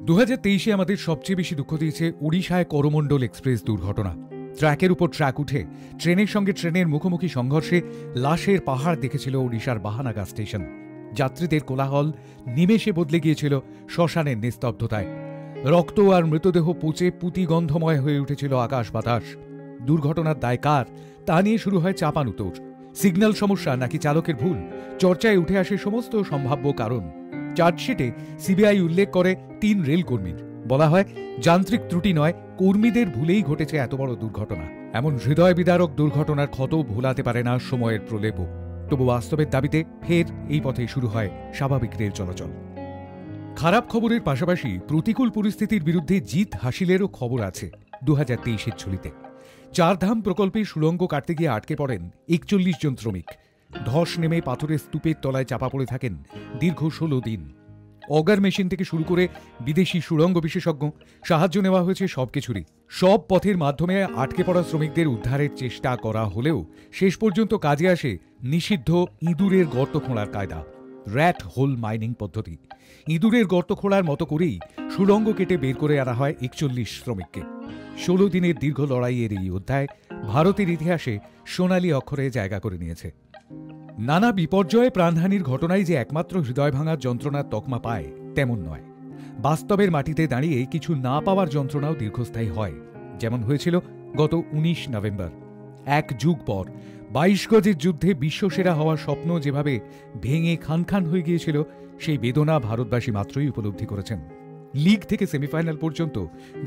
2023-এ আমাদের সবচেয়ে বেশি দুঃখ দিয়েছে ওড়িশায় করমণ্ডল এক্সপ্রেস দুর্ঘটনা। ট্র্যাকের উপর ট্র্যাক উঠে ট্রেনের সঙ্গে ট্রেনের মুখোমুখি সংঘর্ষে লাশের পাহাড় দেখেছিল ওড়িশার বাহানাগা স্টেশন। যাত্রীদের কোলাহল নিমেষে বদলে গিয়েছিল শ্মশানের নিস্তব্ধতায়। রক্ত আর মৃতদেহ পচে পুঁতিগন্ধময় হয়ে উঠেছিল আকাশ বাতাস। দুর্ঘটনার দায় কার তা নিয়ে শুরু হয় চাপানুতোর। সিগন্যাল সমস্যা নাকি চালকের ভুল, চর্চায় উঠে আসে সমস্ত সম্ভাব্য কারণ। চার্জশিটে সিবিআই উল্লেখ করে 3 রেলকর্মীর। বলা হয় যান্ত্রিক ত্রুটি নয়, কর্মীদের ভুলেই ঘটেছে এত বড় দুর্ঘটনা। এমন হৃদয় বিদারক দুর্ঘটনার ক্ষত ভোলাতে পারে না সময়ের প্রলেপ। তবু বাস্তবের দাবিতে ফের এই পথে শুরু হয় স্বাভাবিক রেল চলাচল। খারাপ খবরের পাশাপাশি প্রতিকূল পরিস্থিতির বিরুদ্ধে জিত হাসিলেরও খবর আছে 2023-এর ঝুলিতে। চারধাম প্রকল্পে সুড়ঙ্গ কাটতে গিয়ে আটকে পড়েন 41 জন শ্রমিক। ধস নেমে পাথরের স্তূপের তলায় চাপা পড়ে থাকেন দীর্ঘ 16 দিন। অগার মেশিন থেকে শুরু করে বিদেশি সুড়ঙ্গ বিশেষজ্ঞ, সাহায্য নেওয়া হয়েছে সবকিছুরই। সব পথের মাধ্যমে আটকে পড়া শ্রমিকদের উদ্ধারের চেষ্টা করা হলেও শেষ পর্যন্ত কাজে আসে নিষিদ্ধ ইঁদুরের গর্ত খোঁড়ার কায়দা, র্যাট হোল মাইনিং পদ্ধতি। ইঁদুরের গর্ত খোঁড়ার মতো করেই সুড়ঙ্গ কেটে বের করে আনা হয় 41 শ্রমিককে। 16 দিনের দীর্ঘ লড়াইয়ের এই অধ্যায় ভারতের ইতিহাসে সোনালী অক্ষরে জায়গা করে নিয়েছে। নানা বিপর্যয়ে প্রাণহানির ঘটনায় যে একমাত্র হৃদয় ভাঙার যন্ত্রণার তকমা পায় তেমন নয়। বাস্তবের মাটিতে দাঁড়িয়ে কিছু না পাওয়ার যন্ত্রণাও দীর্ঘস্থায়ী হয়, যেমন হয়েছিল গত 19 নভেম্বর। এক যুগ পর 22 গজের যুদ্ধে বিশ্বসেরা হওয়ার স্বপ্ন যেভাবে ভেঙে খান খান হয়ে গিয়েছিল, সেই বেদনা ভারতবাসী মাত্রই উপলব্ধি করেছেন। লিগ থেকে সেমিফাইনাল পর্যন্ত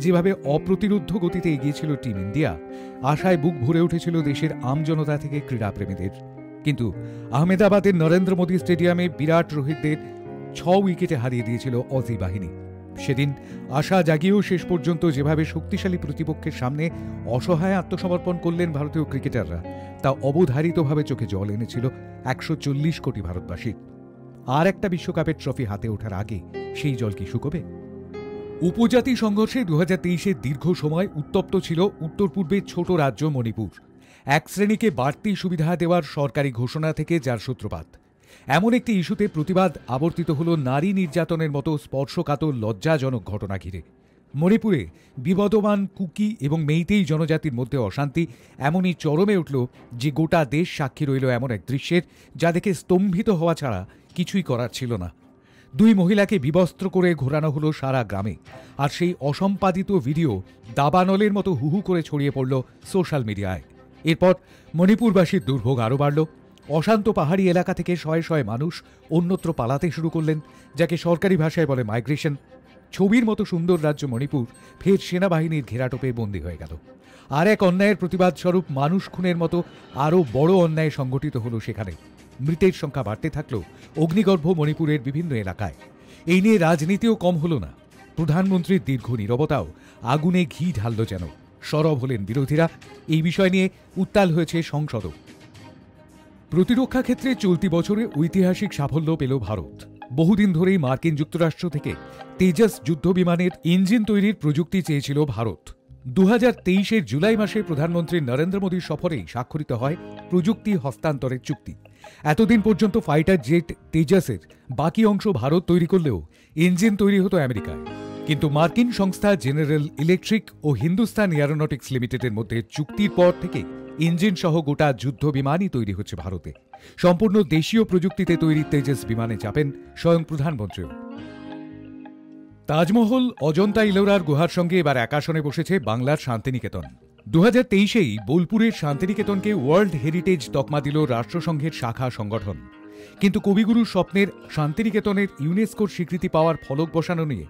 যেভাবে অপ্রতিরোধ্য গতিতে এগিয়েছিল টিম ইন্ডিয়া, আশায় বুক ভরে উঠেছিল দেশের আমজনতা থেকে ক্রীড়াপ্রেমীদের। কিন্তু আহমেদাবাদের নরেন্দ্র মোদী স্টেডিয়ামে বিরাট রোহিতদের 6 উইকেটে হারিয়ে দিয়েছিল অজি বাহিনী। সেদিন আশা জাগিয়েও শেষ পর্যন্ত যেভাবে শক্তিশালী প্রতিপক্ষের সামনে অসহায় আত্মসমর্পণ করলেন ভারতীয় ক্রিকেটাররা, তা অবধারিতভাবে চোখে জল এনেছিল 140 কোটি ভারতবাসীর। আর একটা বিশ্বকাপের ট্রফি হাতে ওঠার আগে সেই জল কি শুকোবে? উপজাতি সংঘর্ষে 2023-এর দীর্ঘ সময় উত্তপ্ত ছিল উত্তর পূর্বের ছোট রাজ্য মণিপুর। এক শ্রেণীকে বাড়তি সুবিধা দেওয়ার সরকারি ঘোষণা থেকে যার সূত্রপাত। এমন একটি ইস্যুতে প্রতিবাদ আবর্তিত হল নারী নির্যাতনের মতো স্পর্শকাতর লজ্জাজনক ঘটনা ঘিরে। মণিপুরে বিবদমান কুকি এবং মেইতেই জনজাতির মধ্যে অশান্তি এমনই চরমে উঠল যে গোটা দেশ সাক্ষী রইল এমন এক দৃশ্যের, যা দেখে স্তম্ভিত হওয়া ছাড়া কিছুই করার ছিল না। 2 মহিলাকে বিবস্ত্র করে ঘোরানো হলো সারা গ্রামে, আর সেই অসম্পাদিত ভিডিও দাবানলের মতো হুহু করে ছড়িয়ে পড়ল সোশ্যাল মিডিয়ায়। এরপর মণিপুরবাসীর দুর্ভোগ আরও বাড়ল। অশান্ত পাহাড়ি এলাকা থেকে শয়ে শয়ে মানুষ অন্যত্র পালাতে শুরু করলেন, যাকে সরকারি ভাষায় বলে মাইগ্রেশন। ছবির মতো সুন্দর রাজ্য মণিপুর ফের সেনাবাহিনীর ঘেরাটোপে বন্দী হয়ে গেল। আর এক অন্যায়ের প্রতিবাদ স্বরূপ মানুষ খুনের মতো আরও বড় অন্যায় সংঘটিত হল সেখানে। মৃতের সংখ্যা বাড়তে থাকল অগ্নিগর্ভ মণিপুরের বিভিন্ন এলাকায়। এই নিয়ে রাজনীতিও কম হল না। প্রধানমন্ত্রীর দীর্ঘ নীরবতাও আগুনে ঘি ঢালল যেন। সরব হলেন বিরোধীরা। এই বিষয় নিয়ে উত্তাল হয়েছে সংসদও। প্রতিরক্ষা ক্ষেত্রে চলতি বছরে ঐতিহাসিক সাফল্য পেল ভারত। বহুদিন ধরেই মার্কিন যুক্তরাষ্ট্র থেকে তেজস যুদ্ধবিমানের ইঞ্জিন তৈরির প্রযুক্তি চেয়েছিল ভারত। 2023-এর জুলাই মাসে প্রধানমন্ত্রী নরেন্দ্র মোদীর সফরেই স্বাক্ষরিত হয় প্রযুক্তি হস্তান্তরের চুক্তি। এতদিন পর্যন্ত ফাইটার জেট তেজসের বাকি অংশ ভারত তৈরি করলেও ইঞ্জিন তৈরি হতো আমেরিকায়। কিন্তু মার্কিন সংস্থা জেনারেল ইলেকট্রিক ও হিন্দুস্তান এরোনটিক্স লিমিটেডের মধ্যে চুক্তির পর থেকে ইঞ্জিন সহ গোটা যুদ্ধ বিমানই তৈরি হচ্ছে ভারতে। সম্পূর্ণ দেশীয় প্রযুক্তিতে তৈরি তেজস বিমানে চাপেন স্বয়ং প্রধানমন্ত্রীও। তাজমহল, অজন্তা ইলোরার গুহার সঙ্গে এবার এক আসনে বসেছে বাংলার শান্তিনিকেতন। 2023-এই বোলপুরের শান্তিনিকেতনকে ওয়ার্ল্ড হেরিটেজ তকমা দিল রাষ্ট্রসংঘের শাখা সংগঠন। কিন্তু কবিগুরুর স্বপ্নের শান্তিনিকেতনের ইউনেস্কোর স্বীকৃতি পাওয়ার ফলক বসানো নিয়ে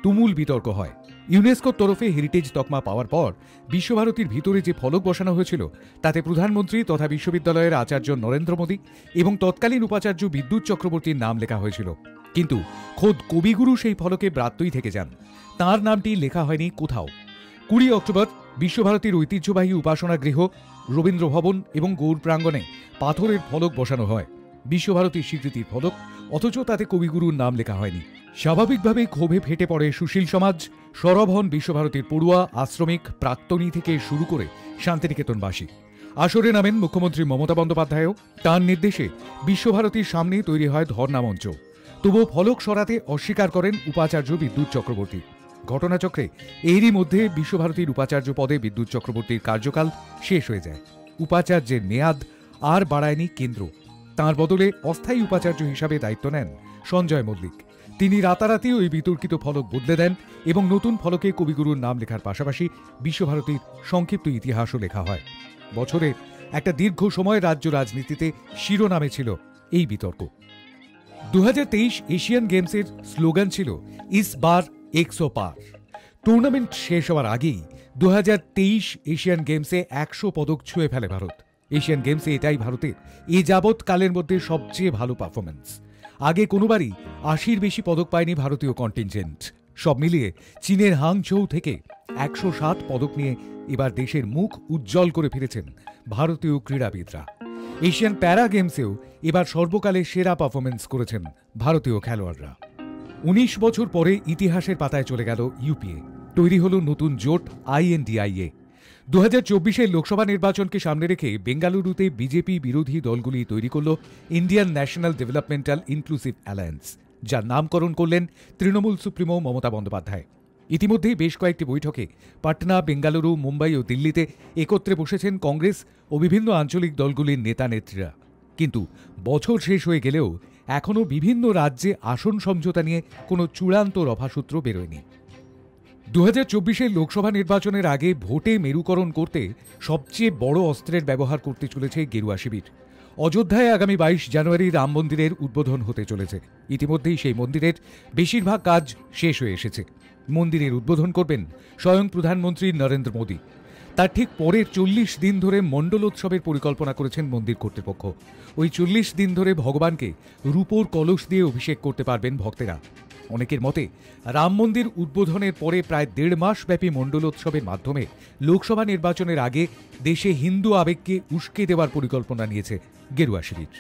তুমুল বিতর্ক হয়। ইউনেস্কোর তরফে হেরিটেজ তকমা পাওয়ার পর বিশ্বভারতীর ভিতরে যে ফলক বসানো হয়েছিল, তাতে প্রধানমন্ত্রী তথা বিশ্ববিদ্যালয়ের আচার্য নরেন্দ্র মোদী এবং তৎকালীন উপাচার্য বিদ্যুৎ চক্রবর্তীর নাম লেখা হয়েছিল। কিন্তু খোদ কবিগুরু সেই ফলকে ব্রাত্যই থেকে যান। তাঁর নামটি লেখা হয়নি কোথাও। 20 অক্টোবর বিশ্বভারতীর ঐতিহ্যবাহী উপাসনা গৃহ, রবীন্দ্র ভবন এবং গৌর প্রাঙ্গণে পাথরের ফলক বসানো হয়, বিশ্বভারতীর স্বীকৃতির ফলক, অথচ তাতে কবিগুরুর নাম লেখা হয়নি। স্বাভাবিকভাবেই ক্ষোভে ফেটে পড়ে সুশীল সমাজ। সরব হন বিশ্বভারতীর পড়ুয়া, আশ্রমিক, প্রাক্তনী থেকে শুরু করে শান্তিনিকেতনবাসী। আসরে নামেন মুখ্যমন্ত্রী মমতা বন্দ্যোপাধ্যায়ও। তাঁর নির্দেশে বিশ্বভারতীর সামনেই তৈরি হয় ধর্ণা মঞ্চ। তবুও ফলক সরাতে অস্বীকার করেন উপাচার্য বিদ্যুৎ চক্রবর্তী। ঘটনাচক্রে এরই মধ্যে বিশ্বভারতীর উপাচার্য পদে বিদ্যুৎ চক্রবর্তীর কার্যকাল শেষ হয়ে যায়। উপাচার্যের মেয়াদ আর বাড়ায়নি কেন্দ্র। তাঁর বদলে অস্থায়ী উপাচার্য হিসাবে দায়িত্ব নেন সঞ্জয় মল্লিক। তিনি রাতারাতি ওই বিতর্কিত ফলক বদলে দেন এবং নতুন ফলকে কবিগুরুর নাম লেখার পাশাপাশি বিশ্বভারতীর সংক্ষিপ্ত ইতিহাসও লেখা হয়। বছরে একটা দীর্ঘ সময় রাজ্য রাজনীতিতে শিরোনামে ছিল এই বিতর্ক। 2023 এশিয়ান গেমসের স্লোগান ছিল ইস বার 100 পার। টুর্নামেন্ট শেষ হওয়ার আগেই 2023 এশিয়ান গেমসে 100 পদক ছুঁয়ে ফেলে ভারত। এশিয়ান গেমসে এটাই ভারতের এ যাবৎ কালের মধ্যে সবচেয়ে ভালো পারফরমেন্স। আগে কোনোবারই 80-র বেশি পদক পায়নি ভারতীয় কন্টিনজেন্ট। সব মিলিয়ে চীনের হাংঝৌ থেকে 107 পদক নিয়ে এবার দেশের মুখ উজ্জ্বল করে ফিরেছেন ভারতীয় ক্রীড়াবিদরা। এশিয়ান প্যারা গেমসেও এবার সর্বকালের সেরা পারফরমেন্স করেছেন ভারতীয় খেলোয়াড়রা। 19 বছর পরে ইতিহাসের পাতায় চলে গেল ইউপিএ। তৈরি হল নতুন জোট INDIA। 2024-এর লোকসভা নির্বাচনকে সামনে রেখে বেঙ্গালুরুতে বিজেপি বিরোধী দলগুলি তৈরি করল Indian national developmental inclusive alliance, যার নামকরণ করলেন তৃণমূল সুপ্রিমো মমতা বন্দ্যোপাধ্যায়। ইতিমধ্যেই বেশ কয়েকটি বৈঠকে পাটনা, বেঙ্গালুরু, মুম্বাই ও দিল্লিতে একত্রে বসেছেন কংগ্রেস ও বিভিন্ন আঞ্চলিক দলগুলির নেতা নেত্রীরা। কিন্তু বছর শেষ হয়ে গেলেও এখনও বিভিন্ন রাজ্যে আসন সমঝোতা নিয়ে কোনো চূড়ান্ত রফাসূত্র বেরোয়নি। 2024-এর লোকসভা নির্বাচনের আগে ভোটে মেরুকরণ করতে সবচেয়ে বড় অস্ত্রের ব্যবহার করতে চলেছে গেরুয়া শিবির। অযোধ্যায় আগামী 22 জানুয়ারি রাম মন্দিরের উদ্বোধন হতে চলেছে। ইতিমধ্যেই সেই মন্দিরের বেশিরভাগ কাজ শেষ হয়ে এসেছে। মন্দিরের উদ্বোধন করবেন স্বয়ং প্রধানমন্ত্রী নরেন্দ্র মোদী। তার ঠিক পরের 40 দিন ধরে মণ্ডলোৎসবের পরিকল্পনা করেছেন মন্দির কর্তৃপক্ষ। ওই 40 দিন ধরে ভগবানকে রূপোর কলস দিয়ে অভিষেক করতে পারবেন ভক্তেরা। অনেকের মতে রাম মন্দির উদ্বোধনের পরে প্রায় 1.5 মাস ব্যাপী মণ্ডলোৎসবের মাধ্যমে লোকসভা নির্বাচনের আগে দেশে হিন্দু আবেগকে উস্কে দেওয়ার পরিকল্পনা নিয়েছে গেরুয়া শিবির।